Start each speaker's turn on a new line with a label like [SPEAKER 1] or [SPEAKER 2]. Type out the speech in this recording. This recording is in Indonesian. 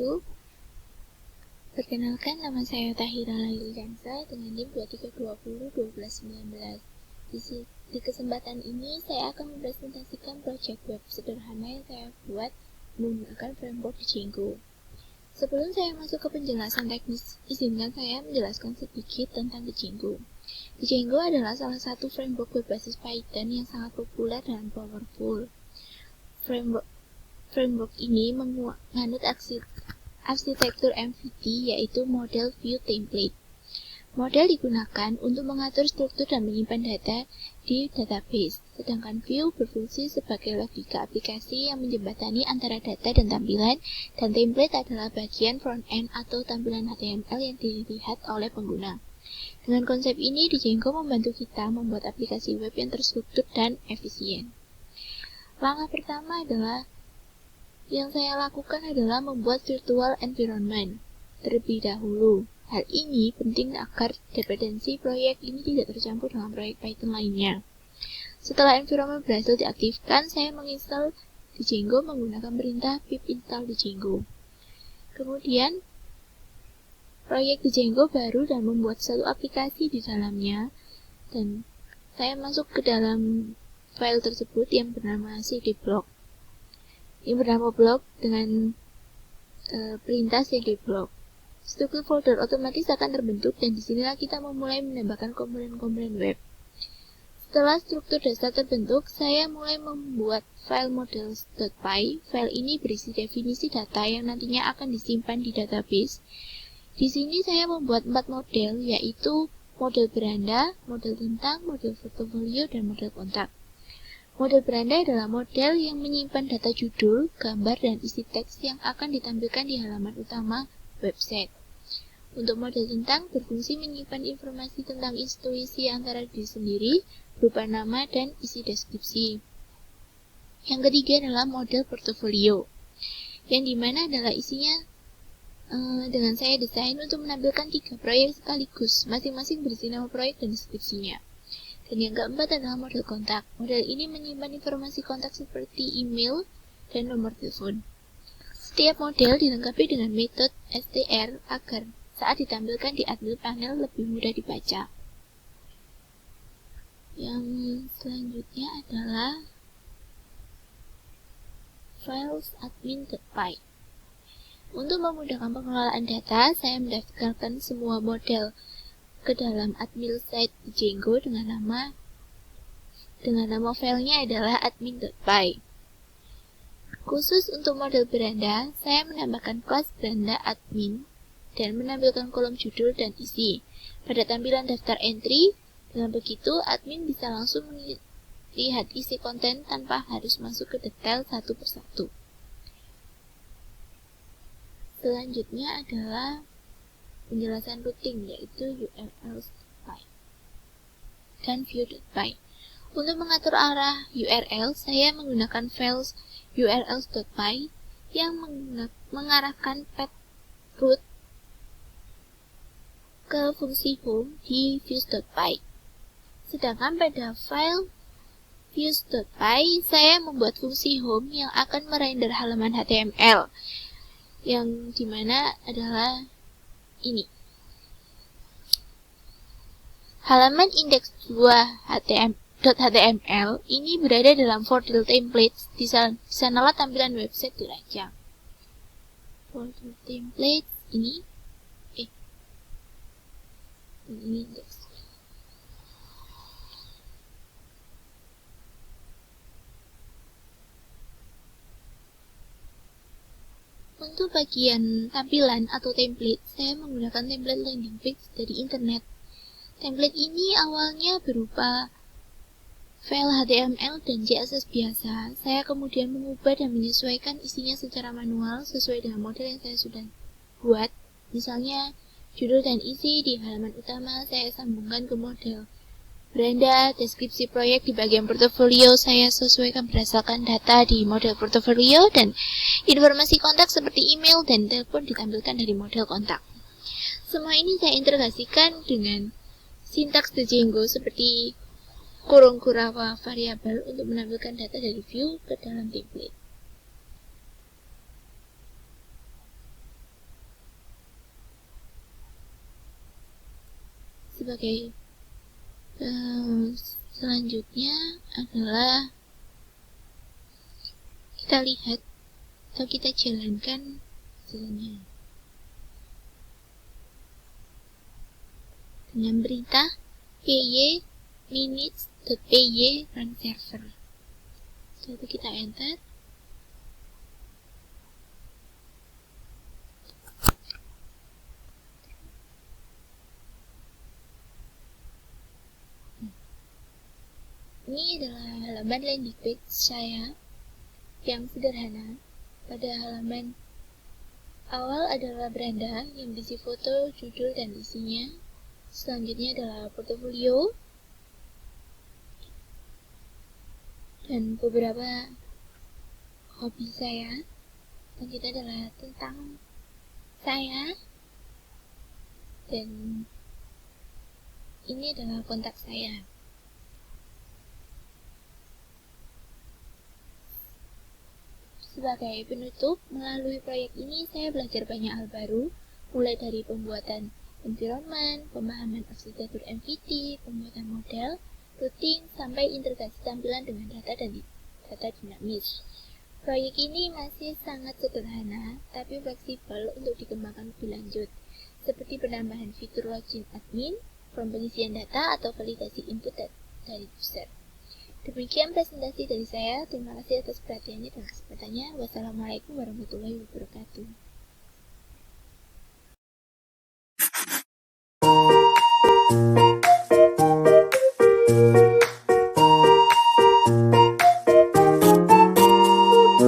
[SPEAKER 1] wabarakatuh. Perkenalkan, nama saya Tahira Laili Dansa dengan NIM 23201219. Di kesempatan ini saya akan mempresentasikan proyek web sederhana yang saya buat menggunakan framework Django. Sebelum saya masuk ke penjelasan teknis, izinkan saya menjelaskan sedikit tentang Django. Django adalah salah satu framework berbasis Python yang sangat populer dan powerful. Framework ini menganut arsitektur MVT, yaitu Model View Template. Model digunakan untuk mengatur struktur dan menyimpan data di database, sedangkan view berfungsi sebagai logika aplikasi yang menjembatani antara data dan tampilan, dan template adalah bagian front-end atau tampilan HTML yang dilihat oleh pengguna. Dengan konsep ini, Django membantu kita membuat aplikasi web yang terstruktur dan efisien. Langkah pertama yang saya lakukan adalah membuat virtual environment terlebih dahulu. Hal ini penting agar dependensi proyek ini tidak tercampur dengan proyek Python lainnya. Setelah environment berhasil diaktifkan, saya menginstal Django menggunakan perintah pip install Django. Kemudian, proyek Django baru dan membuat satu aplikasi di dalamnya, dan saya masuk ke dalam file tersebut yang bernama cdblock. Ini bernama blok dengan perintah cdblock. Struktur folder otomatis akan terbentuk dan disinilah kita memulai menambahkan komponen-komponen web. Setelah struktur dasar terbentuk, saya mulai membuat file models.py. File ini berisi definisi data yang nantinya akan disimpan di database. Di sini saya membuat 4 model, yaitu model beranda, model tentang, model portofolio, dan model kontak. Model beranda adalah model yang menyimpan data judul, gambar, dan isi teks yang akan ditampilkan di halaman utama website. Untuk model tentang, berfungsi menyimpan informasi tentang intuisi antara diri sendiri, berupa nama dan isi deskripsi. Yang ketiga adalah model portofolio, yang dimana adalah isinya dengan saya desain untuk menampilkan 3 proyek sekaligus, masing-masing berisi nama proyek dan deskripsinya. Dan yang keempat adalah model kontak. Model ini menyimpan informasi kontak seperti email dan nomor telepon. Setiap model dilengkapi dengan metode str agar saat ditampilkan di admin panel lebih mudah dibaca. Yang selanjutnya adalah files admin.py. Untuk memudahkan pengelolaan data, saya mendaftarkan semua model ke dalam admin site Django dengan nama filenya adalah admin.py. Khusus untuk model beranda, saya menambahkan kelas beranda admin dan menampilkan kolom judul dan isi. Pada tampilan daftar entry, dengan begitu admin bisa langsung melihat isi konten tanpa harus masuk ke detail satu persatu. Selanjutnya adalah penjelasan routing, yaitu url.py dan view.py. Untuk mengatur arah URL, saya menggunakan files urls.py yang mengarahkan path route ke fungsi home di views.py. Sedangkan pada file views.py, saya membuat fungsi home yang akan merender halaman HTML, yang dimana adalah ini. Halaman indeks 2 HTML ini berada dalam folder templates. Di sanalah tampilan website dirancang. Folder template ini indeks. Untuk bagian tampilan atau template, saya menggunakan template landing page dari internet. Template ini awalnya berupa file HTML dan CSS biasa. Saya kemudian mengubah dan menyesuaikan isinya secara manual sesuai dengan model yang saya sudah buat. Misalnya, judul dan isi di halaman utama saya sambungkan ke model beranda. Deskripsi proyek di bagian portofolio saya sesuaikan berdasarkan data di model portofolio, dan informasi kontak seperti email dan telepon ditampilkan dari model kontak. Semua ini saya integrasikan dengan sintaks Django seperti kurung kurawa variabel untuk menampilkan data dari view ke dalam template. sebagai selanjutnya adalah kita lihat atau kita jalankan hasilnya dengan perintah py minutes.py run server. Setelah itu kita enter. Ini adalah halaman landing page saya yang sederhana. Pada halaman awal adalah beranda yang berisi foto, judul, dan isinya. Selanjutnya adalah portofolio dan beberapa hobi saya. Selanjutnya adalah tentang saya, dan ini adalah kontak saya. Sebagai penutup, melalui proyek ini saya belajar banyak hal baru, mulai dari pembuatan environment, pemahaman arsitektur MVT, pembuatan model, routing, sampai integrasi tampilan dengan data dan data dinamis. Proyek ini masih sangat sederhana, tapi fleksibel untuk dikembangkan lebih lanjut, seperti penambahan fitur login admin, form pengisian data, atau validasi input dari user. Demikian presentasi dari saya. Terima kasih atas perhatiannya dan kesempatannya. Wassalamualaikum warahmatullahi wabarakatuh.